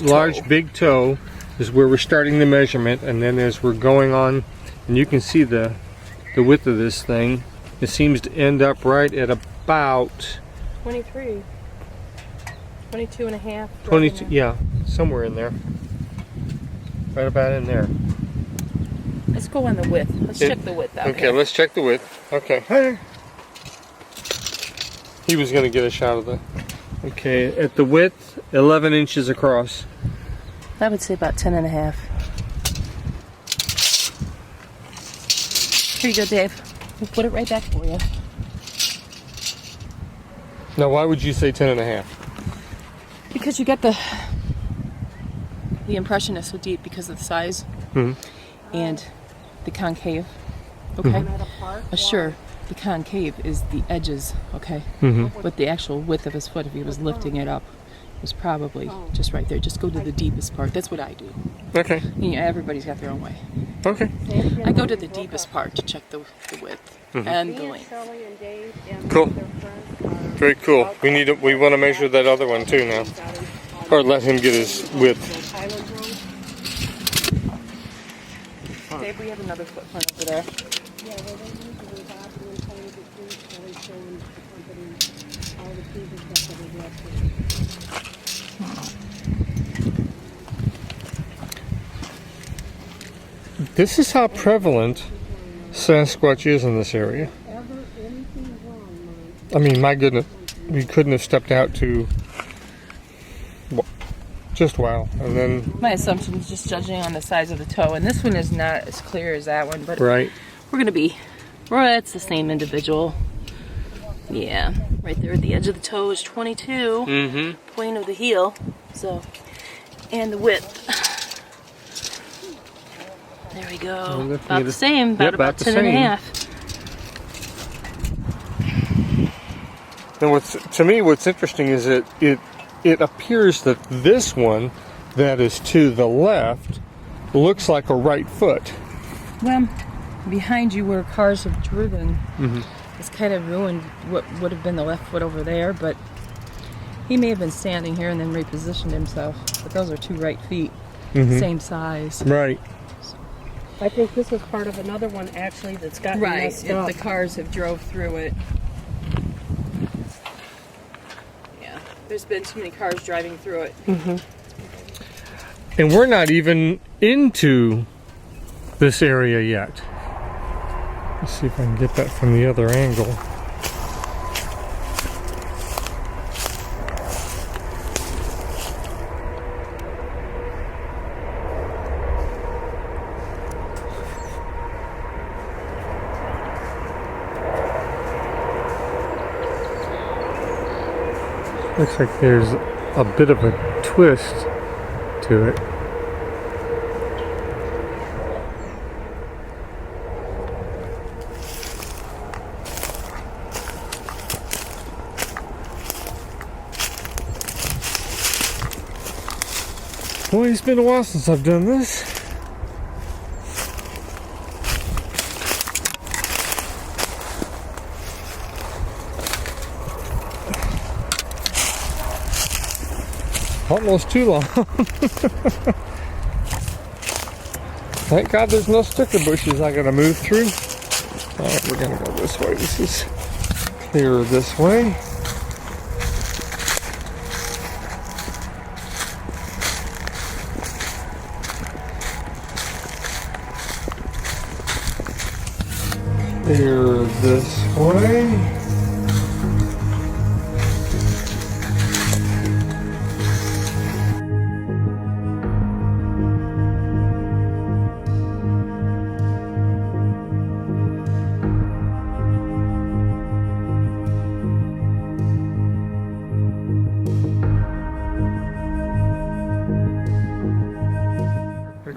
large big toe is where we're starting the measurement, and then as we're going on, and you can see the width of this thing, it seems to end up right at about 23, 22 and a half. 22, yeah, somewhere in there, right about in there. Let's go on the width. Let's check the width out. Okay, let's check the width. Okay. He was going to get a shot of the. Okay, at the width, 11 inches across. I would say about 10 and a half. Here you go, Dave. We'll put it right back for you. Now, why would you say 10 and a half? Because you get the impression is so deep because of the size and the concave. Okay? Sure, the concave is the edges, okay? But the actual width of his foot, if he was lifting it up, was probably just right there. Just go to the deepest part. That's what I do. Okay. You know, everybody's got their own way. Okay. I go to the deepest part to check the width and the length. Cool. Very cool. We want to measure that other one too now, or let him get his width. Dave, we have another footprint over there. This is how prevalent Sasquatch is in this area. I mean, my goodness, we couldn't have stepped out to just wow. And then my assumption is just judging on the size of the toe, and this one is not as clear as that one, but right. It's the same individual. Yeah, right there at the edge of the toe is 22, point of the heel, so, and the width. There we go. About the same, about 10 and a half. And what's interesting is that it appears that this one that is to the left looks like a right foot. Well, behind you where cars have driven, it's kind of ruined what would have been the left foot over there, but he may have been standing here and then repositioned himself. But those are two right feet, same size. Right. I think this was part of another one actually that's gotten messed up. The cars have drove through it. Yeah, there's been too many cars driving through it. And we're not even into this area yet. Let's see if I can get that from the other angle. Looks like there's a bit of a twist to it. Boy, it's been a while since I've done this. Almost too long. Thank God there's no sticker bushes I gotta move through. Alright, we're gonna go this way. This is clearer this way. Clear this way.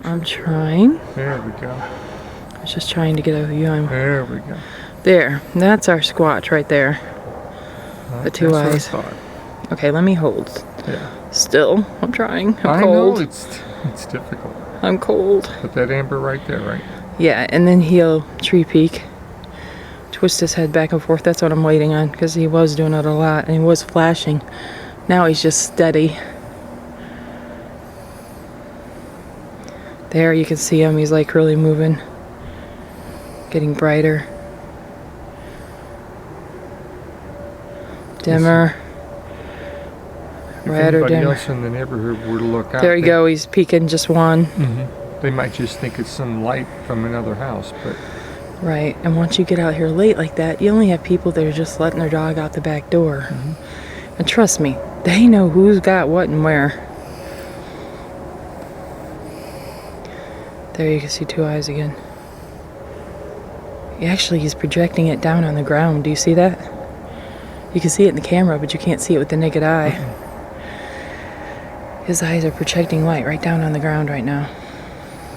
I'm trying. There we go. I was just trying to get a view on. There we go. There. That's our squatch right there. The two eyes. Okay, let me hold. Yeah. Still, I'm trying. I'm I cold. know it's difficult. I'm cold. Put that amber right there, right? Yeah, and then he'll tree peek, twist his head back and forth. That's what I'm waiting on, because he was doing it a lot and he was flashing. Now he's just steady. There you can see him. He's like really moving. Getting brighter. Dimmer. If Redder, anybody dimmer. else in the neighborhood were to look out, There you go. He's peeking just one. they might just think it's some light from another house, but Right. And once you get out here late like that, you only have people that are just letting their dog out the back door. And trust me, they know who's got what and where. There you can see two eyes again. Actually, he's projecting it down on the ground. Do you see that? You can see it in the camera, but you can't see it with the naked eye. His eyes are projecting light right down on the ground right now.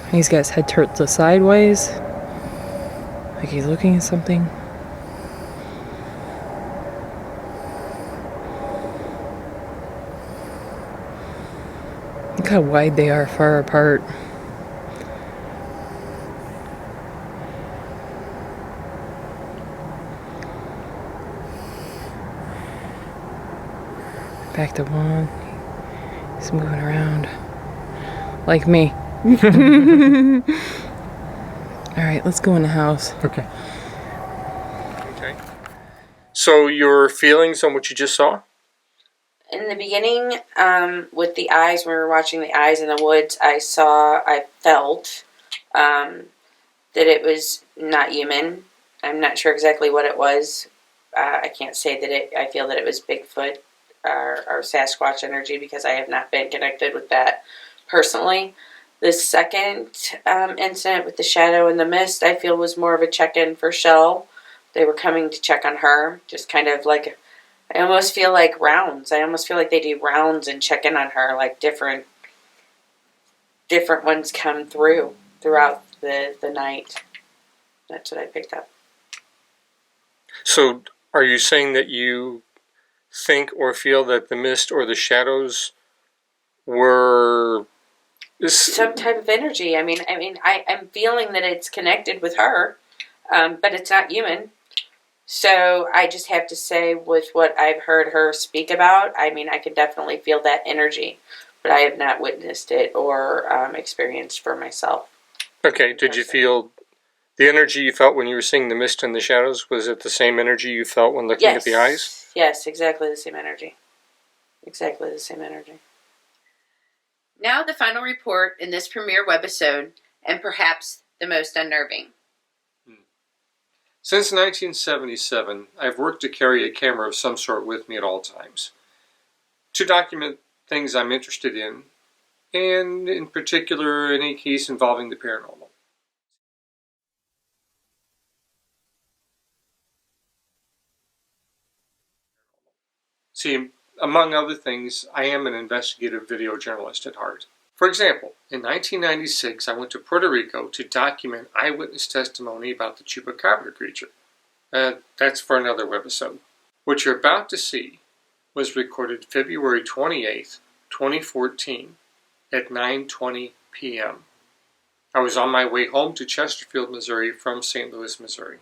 And he's got his head turned sideways, like he's looking at something. Look how wide they are, far apart. Back to one. He's moving around. Like me. Alright, let's go in the house. okay. So your feelings on what you just saw? In the beginning, with the eyes, when we were watching the eyes in the woods, I felt that it was not human. I'm not sure exactly what it was. I can't say that I feel that it was Bigfoot or Sasquatch energy because I have not been connected with that personally. The second incident with the shadow and the mist, I feel was more of a check-in for Shell. They were coming to check on her, just kind of like, I almost feel like rounds. I almost feel like they do rounds and check in on her, like different ones come throughout the night. That's what I picked up. So are you saying that you think or feel that the mist or the shadows were Some type of energy. I'm feeling that it's connected with her, but it's not human. So I just have to say, with what I've heard her speak about, I can definitely feel that energy, but I have not witnessed it or experienced for myself. Okay, did you feel the energy you felt when you were seeing the mist and the shadows? Was it the same energy you felt when looking at the eyes? Yes, exactly the same energy. Exactly the same energy. Now the final report in this premiere webisode, and perhaps the most unnerving. Since 1977, I've worked to carry a camera of some sort with me at all times, to document things I'm interested in, and in particular any case involving the paranormal. See, among other things, I am an investigative video journalist at heart. For example, in 1996, I went to Puerto Rico to document eyewitness testimony about the chupacabra creature. That's for another webisode. What you're about to see was recorded February 28th, 2014 at 9:20 p.m. I was on my way home to Chesterfield, Missouri from St. Louis, Missouri.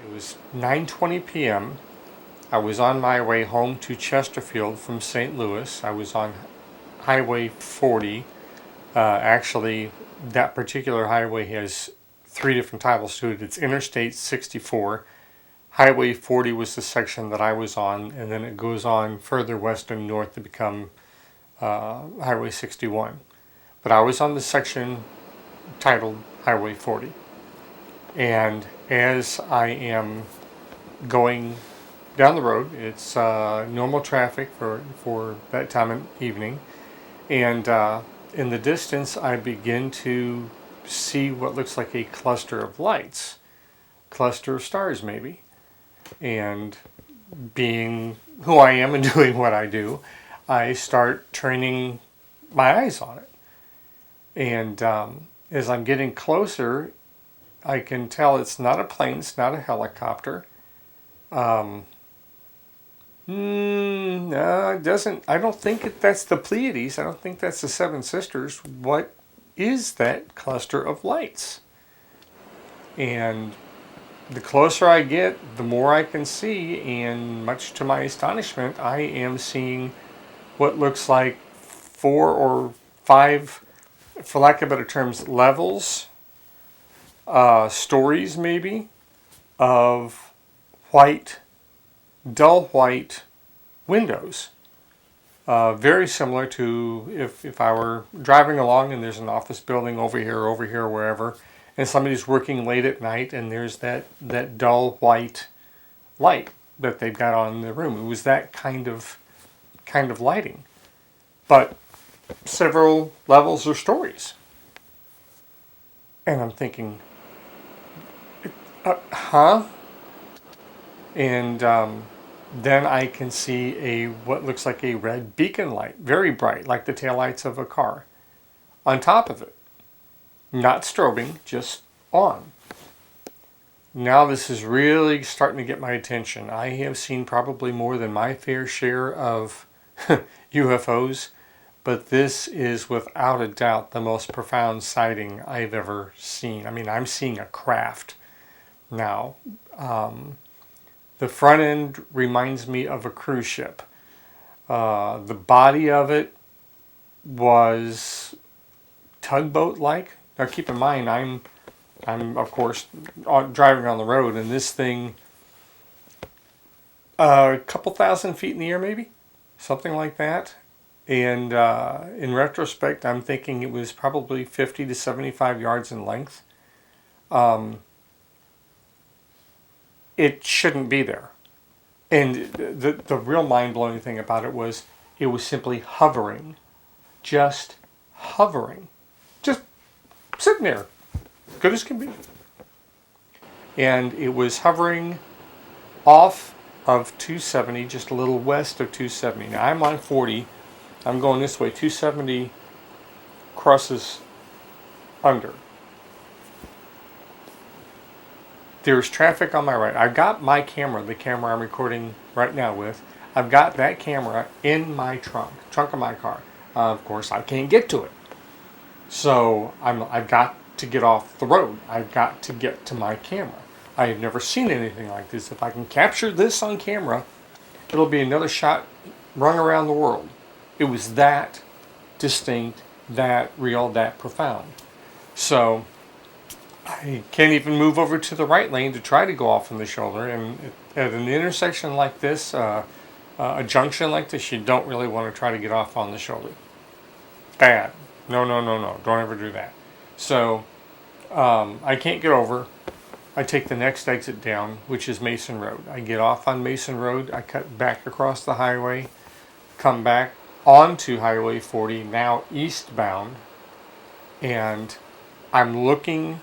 It was 9:20 p.m. I was on my way home to Chesterfield from St. Louis. I was on Highway 40. Actually, that particular highway has 3 different titles to it. It's Interstate 64. Highway 40 was the section that I was on, and then it goes on further west and north to become Highway 61. But I was on the section titled Highway 40. And as I am going down the road, it's normal traffic for that time of evening, and in the distance I begin to see what looks like a cluster of lights, cluster of stars maybe, and being who I am and doing what I do, I start turning my eyes on it, and as I'm getting closer, I can tell it's not a plane, it's not a helicopter. No, it doesn't. I don't think that's the Pleiades. I don't think that's the Seven Sisters. What is that cluster of lights? And the closer I get, the more I can see, and much to my astonishment, I am seeing what looks like 4 or 5, for lack of better terms, levels, stories maybe, of white, dull white windows. Very similar to if I were driving along and there's an office building over here, wherever, and somebody's working late at night and there's that dull white light that they've got on in the room. It was that kind of lighting, but several levels or stories. And I'm thinking, huh? And then I can see what looks like a red beacon light, very bright, like the taillights of a car, on top of it. Not strobing, just on. Now this is really starting to get my attention. I have seen probably more than my fair share of UFOs, but this is without a doubt the most profound sighting I've ever seen. I mean, I'm seeing a craft now. The front end reminds me of a cruise ship. The body of it was tugboat-like. Now keep in mind, I'm of course driving on the road, and this thing, a couple thousand feet in the air, maybe something like that. And in retrospect, I'm thinking it was probably 50 to 75 yards in length. It shouldn't be there. And the real mind-blowing thing about it was simply hovering. Just hovering. Just sitting there. Good as can be. And it was hovering off of 270, just a little west of 270. Now I'm on 40. I'm going this way. 270 crosses under. There's traffic on my right. I've got my camera, the camera I'm recording right now with. I've got that camera in my trunk of my car. Of course, I can't get to it. So I've got to get off the road. I've got to get to my camera. I have never seen anything like this. If I can capture this on camera, it'll be another shot rung around the world. It was that distinct, that real, that profound. So I can't even move over to the right lane to try to go off on the shoulder. And at an intersection like this, a junction like this, you don't really want to try to get off on the shoulder. Bad. No. Don't ever do that. So I can't get over. I take the next exit down, which is Mason Road. I get off on Mason Road. I cut back across the highway, come back onto Highway 40, now eastbound. And I'm looking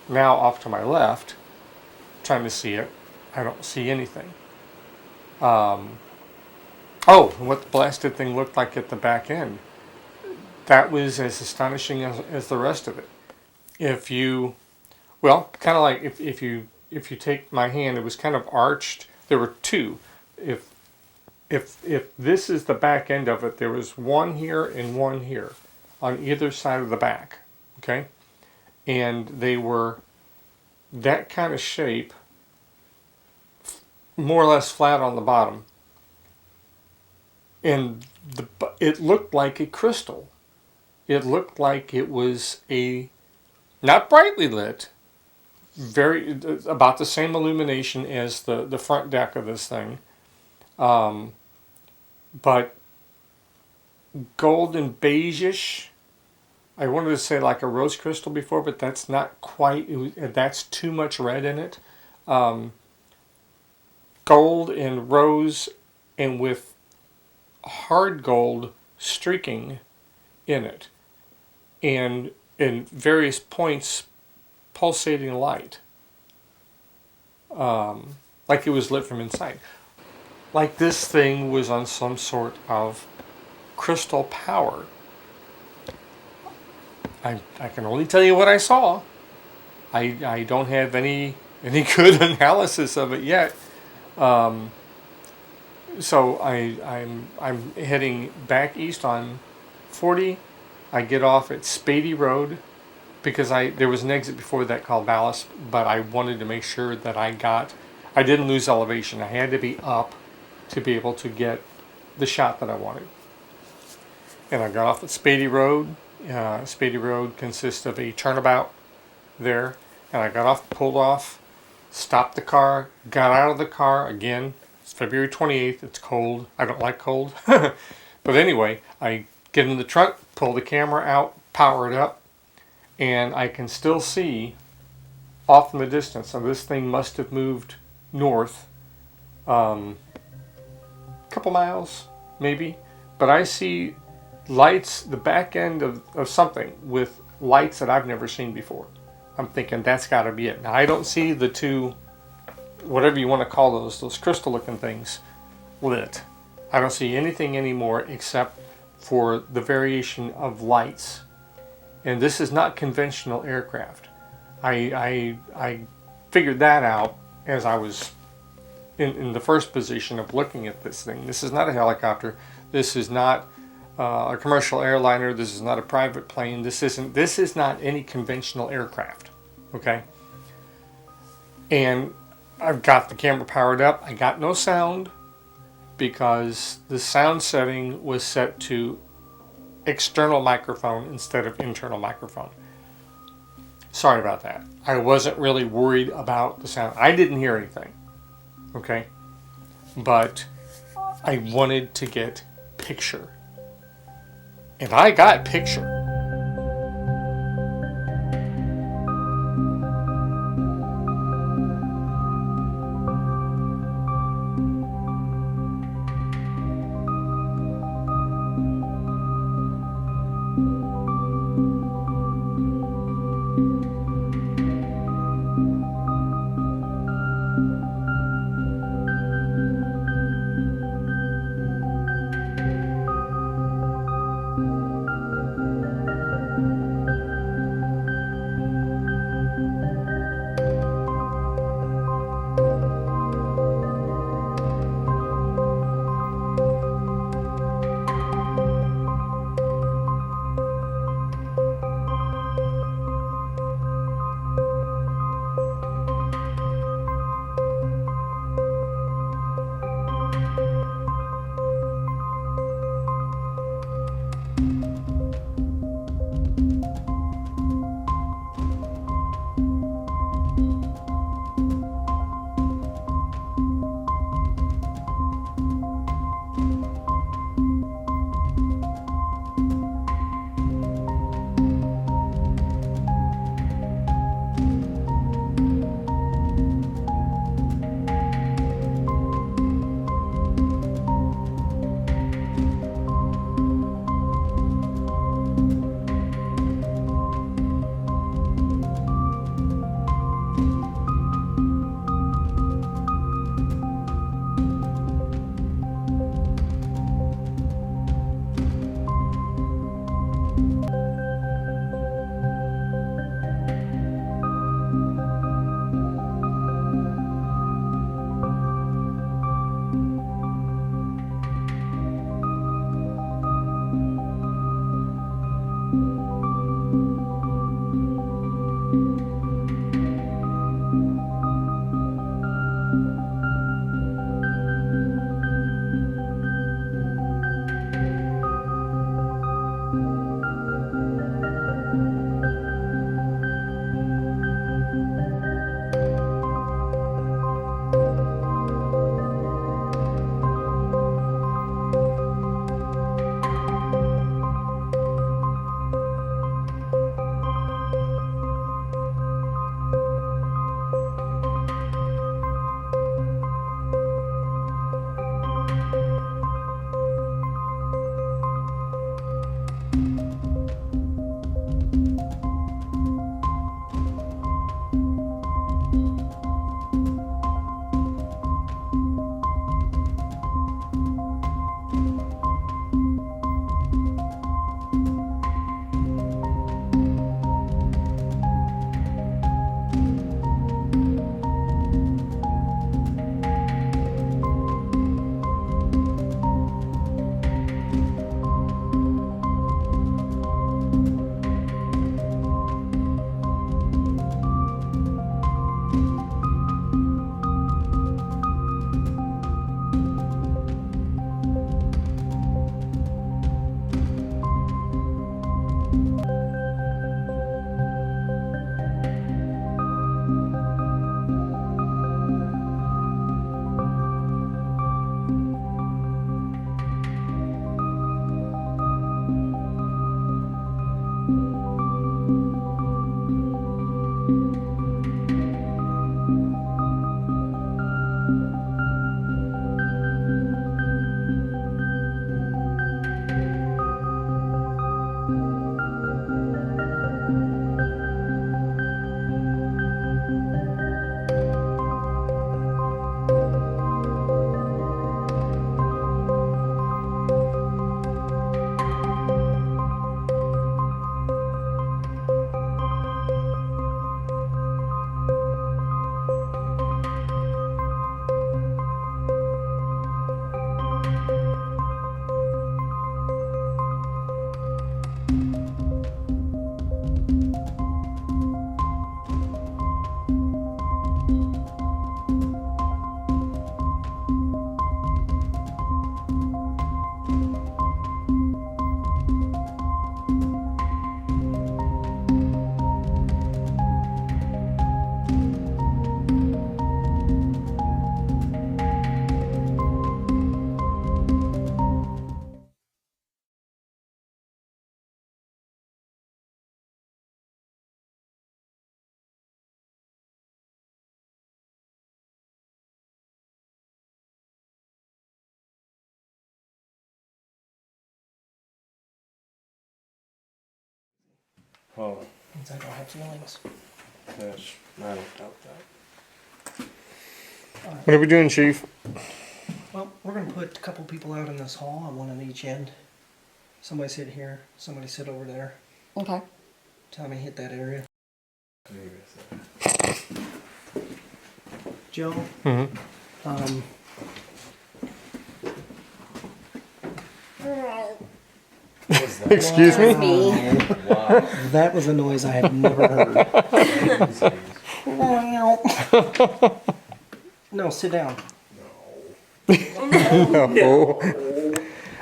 now off to my left, trying to see it. I don't see anything. Oh, what the blasted thing looked like at the back end. That was as astonishing as the rest of it. Kind of like if you take my hand, it was kind of arched. There were two. If this is the back end of it, there was one here and one here on either side of the back. Okay? And they were that kind of shape, more or less flat on the bottom. And it looked like a crystal. It looked like it was not brightly lit, about the same illumination as the front deck of this thing, but gold and beige-ish. I wanted to say like a rose crystal before, but that's not quite. That's too much red in it. Gold and rose, and with hard gold streaking in it, and in various points pulsating light, like it was lit from inside, like this thing was on some sort of crystal power. I can only tell you what I saw. I don't have any good analysis of it yet. So I'm heading back east on 40. I get off at Spady Road because there was an exit before that called Ballast, but I wanted to make sure that I didn't lose elevation. I had to be up to be able to get the shot that I wanted. and I got off at Spady Road. Spady Road consists of a turnabout there, and I got off, pulled off, stopped the car, got out of the car again. It's February 28th. It's cold. I don't like cold. But anyway, I get in the truck, pull the camera out, power it up, and I can still see off in the distance. So this thing must have moved north a couple miles, maybe. But I see lights, the back end of something with lights that I've never seen before. I'm thinking that's got to be it. Now, I don't see the two, whatever you want to call those crystal looking things, lit. I don't see anything anymore except for the variation of lights. And this is not conventional aircraft. I figured that out as I was in the first position of looking at this thing. This is not a helicopter. This is not a commercial airliner. This is not a private plane. This is not any conventional aircraft. Okay? And I've got the camera powered up. I got no sound because the sound setting was set to external microphone instead of internal microphone. Sorry about that. I wasn't really worried about the sound. I didn't hear anything. Okay? But I wanted to get picture. And I got picture. Oh, Means I don't have feelings. gosh, I don't doubt that. What are we doing, Chief? Well, we're gonna put a couple people out in this hall on one on each end. Somebody sit here, somebody sit over there. Okay. Tommy hit that area. What are you gonna say? Joe, Mm-hmm. What was that? Excuse me? Wow. that was a noise I have never heard. No, sit down. Oh.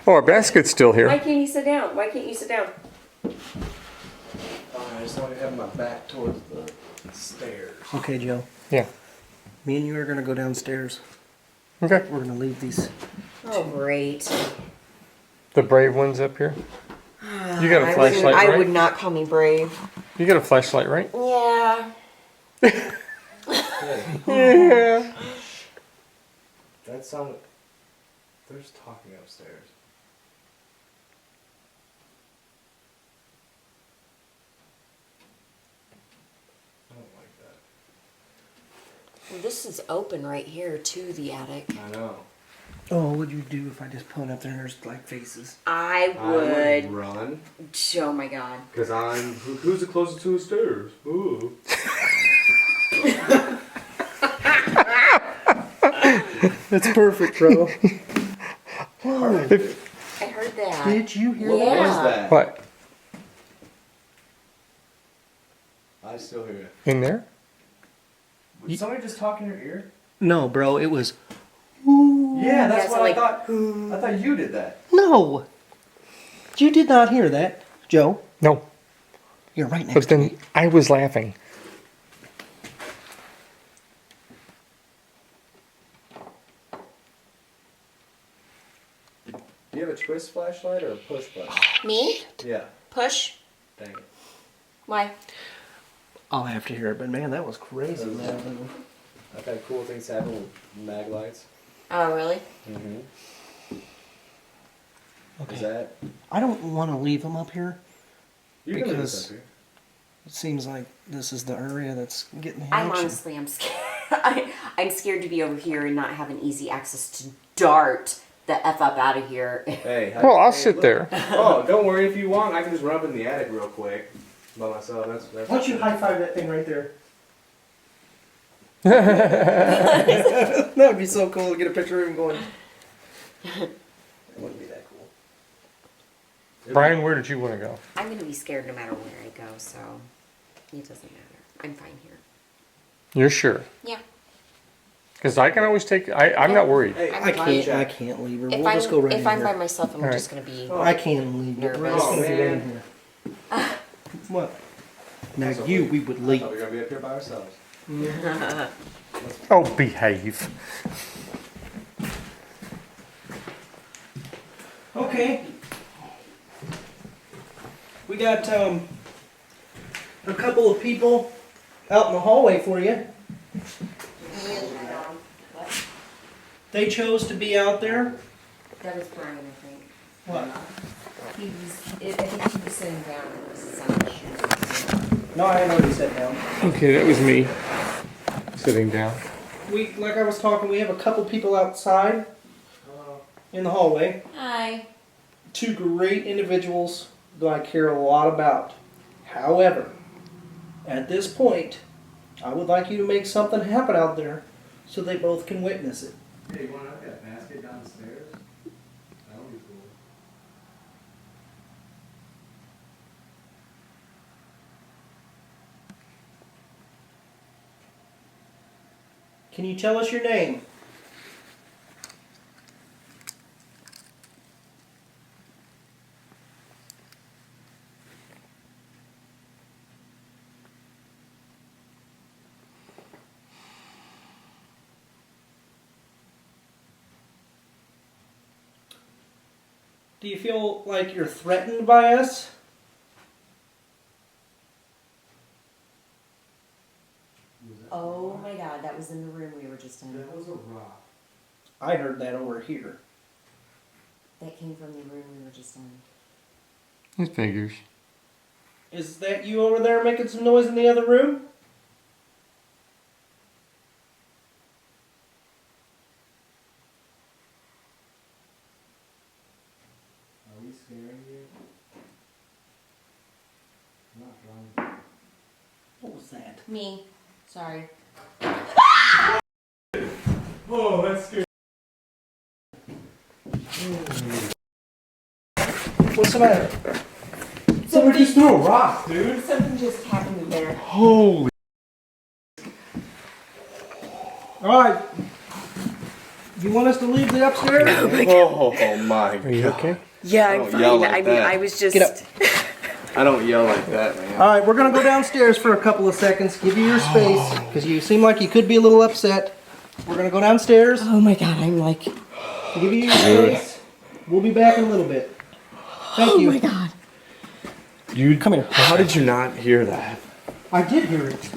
Oh, our basket's still Why here. can't you sit down? Why can't you sit down? I just want to have my back towards the stairs. Okay, Joe. Yeah. Me and you are gonna go downstairs. Okay. We're gonna leave these. Oh, great. The brave one's up here. You got a flashlight, I right? would not call me brave. You got a flashlight, right? Yeah. Yeah. That sounded. There's talking upstairs. I don't like Well, this is open right here to the attic. that. I know. Oh, what would you do if I just put up there and there's like faces? I I would. run. Oh my god. Because I'm. Who's the closest to the stairs? Ooh. That's perfect, bro. Whoa. I heard that. Did you hear What Yeah. was that? What? I still hear it. In there? Did somebody just talk in your ear? No, bro, it was. Yeah, that's Yeah, so what like- I thought. I thought you did that. No! You did not hear that, Joe. No. You're right But next to then me. I was laughing. Do you have a twist flashlight or a push button? Me? Yeah. Push? Dang it. Why? I'll have to hear it, but man, that was crazy, That was- man. I've had cool things happen with mag lights. Oh, really? Mm-hmm. Okay. Is that? I don't want to leave them up here. You can leave Because- this up here. It seems like this is the area that's getting the I'm action. honestly, I'm scared. I'm scared to be over here and not having easy access to dart the F up out of here. Hey. Well, I'll hey, sit look. there. Oh, don't worry if you want. I can just run up in the attic real quick by myself. That's. Why don't you high five that thing right there? That would be so cool to get a picture of him going. It wouldn't be that cool. Brian, where did you want to go? I'm going to be scared no matter where I go, so it doesn't matter. I'm fine here. You're sure? Yeah. Because I can always take. I'm not worried. Hey, I'm I fine. can't leave her. If We'll I'm, just go right if in I'm here. by myself, I'm All right. just going to be. I can't leave her. We're just Oh, gonna be man. in here. What? Now So you, we would I thought leave. we were gonna be up here by ourselves. Oh, behave. Okay. We got a couple of people out in the hallway for you. They chose to be out there. That was Brian, I think. What? He was, I think he was sitting down and it was his own shoes. No, I had already sat down. Okay, that was me sitting down. We, like I was talking, we have a couple people outside in the hallway. Hi. Two great individuals that I care a lot about. However, at this point, I would like you to make something happen out there so they both can witness it. Hey, you want to have that basket downstairs? Can you tell us your name? Do you feel like you're threatened by us? Oh my god, that was in the room we were just in. That was a rock. I heard that over here. That came from the room we were just in. It figures. Is that you over there making some noise in the other room? Are we scaring you? I'm not trying. What was that? Me. Sorry. Oh, that's scary. What's the matter? Somebody just threw a rock, dude. Something just happened in there. Holy. Alright. You want us to leave the upstairs? Oh my god. Are you okay? Yeah, I I'm don't fine. yell like I mean, that. I was just. Get up. I don't yell like that, man. Alright, we're gonna go downstairs for a couple of seconds, give you your space, because you seem like you could be a little upset. We're gonna go downstairs, Oh my god, I'm like. give you your space. We'll be back in a little bit. Thank you. Oh my god. You Come here. How did you not hear that? I did hear it.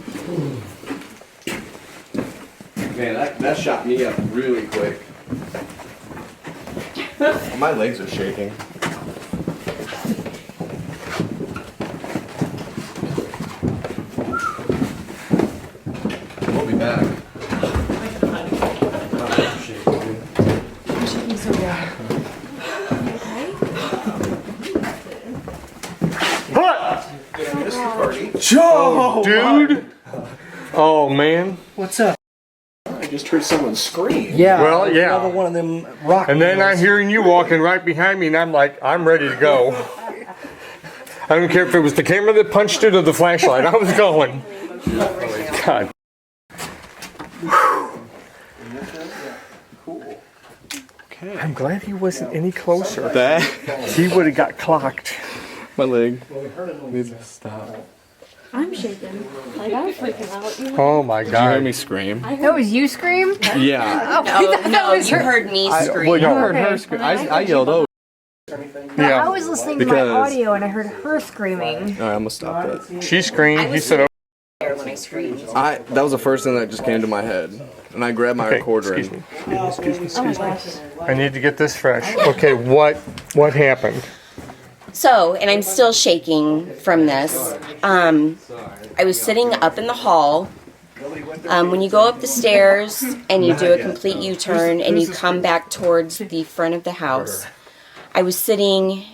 Man, that shot me up really quick. My legs are shaking. We'll be back. I'm shaking so bad. Joe, dude. Oh man. What's up? I just heard someone scream. Yeah. Well, yeah. Another one of them rock And then I'm wheels. hearing you walking right behind me, and I'm like, I'm ready to go. I don't care if it was the camera that punched it or the flashlight. I was going. God. Okay. I'm glad he wasn't any closer. That He would have got clocked. my leg needs to stop. I'm shaking. Like, I'm freaking out. You Oh my Did you hear God. me scream? That was you scream? Yeah. No, you heard me scream. Well, You no. heard her scream. I yelled over. Yeah. I was listening Because- to my audio and I heard her screaming. Alright, I'm gonna stop that. She screamed. He said, There when I screamed. That was the first thing that just came to my head. And I grabbed my okay, recorder excuse and me. Oh my gosh. I need to get this fresh. Okay, what happened? So, and I'm still shaking from this. I was sitting up in the hall. When you go up the stairs and you do a complete U-turn and you come back towards the front of the house, I was sitting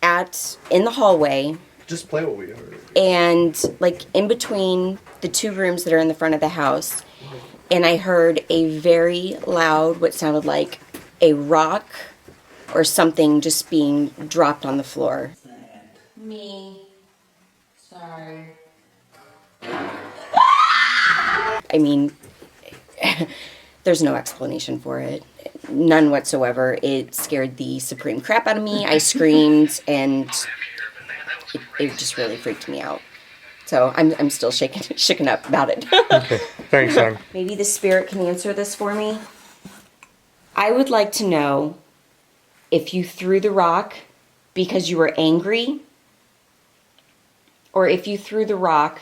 in the hallway, just play what we heard. and like in between the two rooms that are in the front of the house, and I heard a very loud, what sounded like a rock or something just being dropped on the floor. Me. Sorry. I mean, there's no explanation for it. None whatsoever. It scared the supreme crap out of me. I screamed, and it just really freaked me out. So I'm still shaken up about it. Okay, thanks, son. Maybe the spirit can answer this for me. I would like to know if you threw the rock because you were angry, or if you threw the rock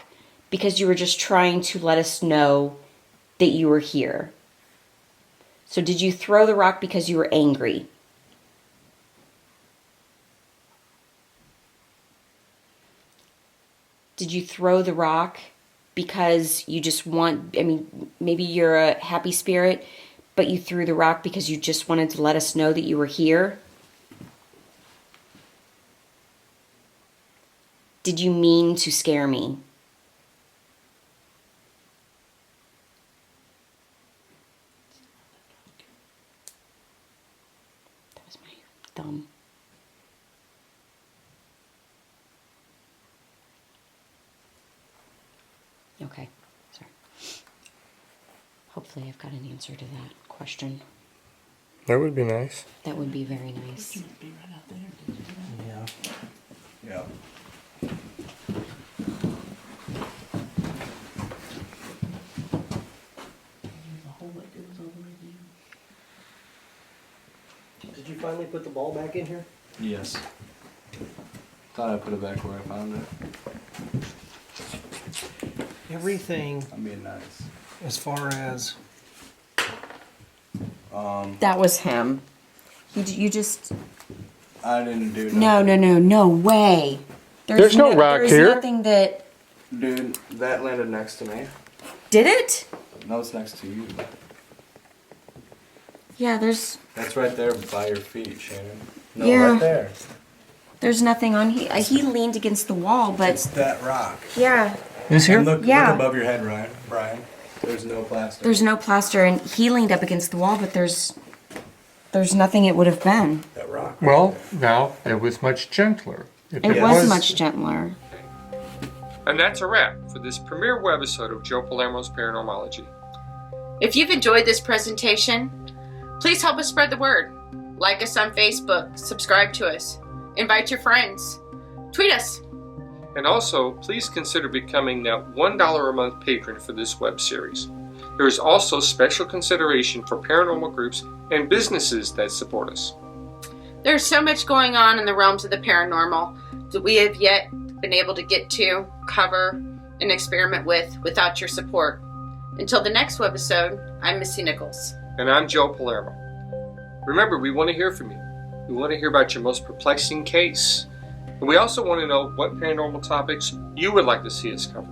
because you were just trying to let us know that you were here. So did you throw the rock because you were angry? Did you throw the rock because you just maybe you're a happy spirit, but you threw the rock because you just wanted to let us know that you were here? Did you mean to scare me? That was my thumb. Okay, sorry. hopefully I've got an answer to that question. That would be nice. That would be very nice. Yeah. Yeah. Did you finally put the ball back in here? Yes. Thought I put it back where I found it. Everything I'm being nice. as far as That was him. You just I didn't do nothing. no way. There's no rock there's here. Nothing that Dude, that landed next to me. did it. No, it's next to you. Yeah, there's That's right there by your feet, Shannon. No, Yeah. right there. there's nothing on he. He leaned against the wall, It's but that rock. yeah, Is And look Yeah. above your head, Brian. There's no plaster. there's no plaster, and he leaned up against the wall, but there's nothing it would have been. that rock. right Well, there. now, it was much gentler. If It was much gentler. And that's a wrap for this premiere webisode of Joe Palermo's Paranormology. If you've enjoyed this presentation, please help us spread the word. Like us on Facebook, subscribe to us, invite your friends, tweet us. And also, please consider becoming that $1 a month patron for this web series. There is also special consideration for paranormal groups and businesses that support us. There's so much going on in the realms of the paranormal that we have yet been able to get to, cover, and experiment with without your support. Until the next webisode, I'm Missy Nichols. And I'm Joe Palermo. Remember, we want to hear from you. We want to hear about your most perplexing case. And we also want to know what paranormal topics you would like to see us cover.